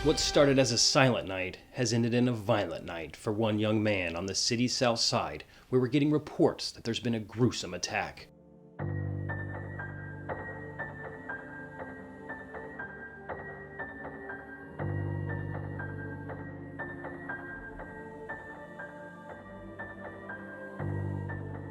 What started as a silent night has ended in a violent night for one young man on the city's south side, where we're getting reports that there's been a gruesome attack.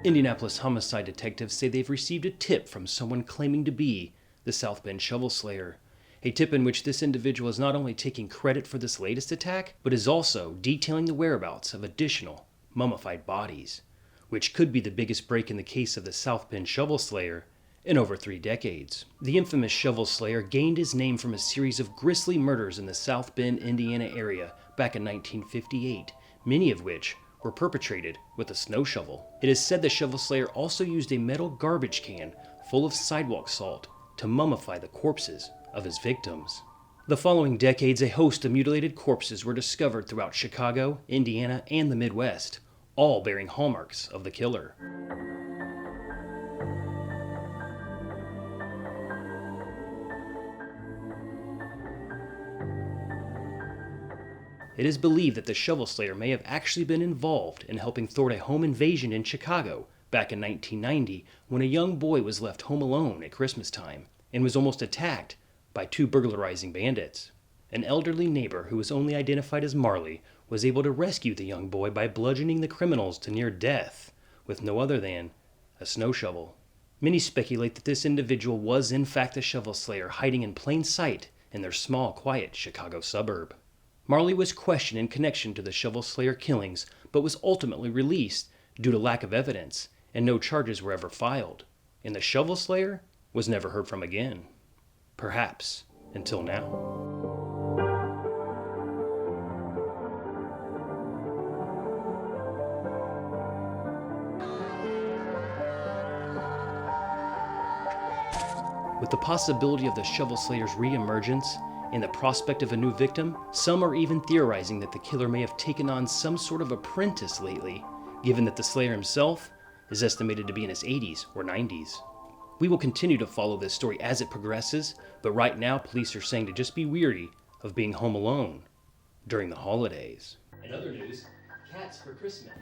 Indianapolis homicide detectives say they've received a tip from someone claiming to be the South Bend Shovel Slayer. A tip in which this individual is not only taking credit for this latest attack, but is also detailing the whereabouts of additional mummified bodies, which could be the biggest break in the case of the South Bend Shovel Slayer in over 3 decades. The infamous Shovel Slayer gained his name from a series of grisly murders in the South Bend, Indiana area back in 1958, many of which were perpetrated with a snow shovel. It is said the Shovel Slayer also used a metal garbage can full of sidewalk salt to mummify the corpses of his victims. The following decades, a host of mutilated corpses were discovered throughout Chicago, Indiana, and the Midwest, all bearing hallmarks of the killer. It is believed that the Shovel Slayer may have actually been involved in helping thwart a home invasion in Chicago back in 1990 when a young boy was left home alone at Christmas time and was almost attacked by 2 burglarizing bandits. An elderly neighbor who was only identified as Marley was able to rescue the young boy by bludgeoning the criminals to near death with no other than a snow shovel. Many speculate that this individual was in fact the Shovel Slayer hiding in plain sight in their small, quiet Chicago suburb. Marley was questioned in connection to the Shovel Slayer killings, but was ultimately released due to lack of evidence, and no charges were ever filed. And the Shovel Slayer was never heard from again. Perhaps until now. With the possibility of the Shovel Slayer's re-emergence and the prospect of a new victim, some are even theorizing that the killer may have taken on some sort of apprentice lately, given that the Slayer himself is estimated to be in his 80s or 90s. We will continue to follow this story as it progresses, but right now police are saying to just be weary of being home alone during the holidays. In other news, cats for Christmas.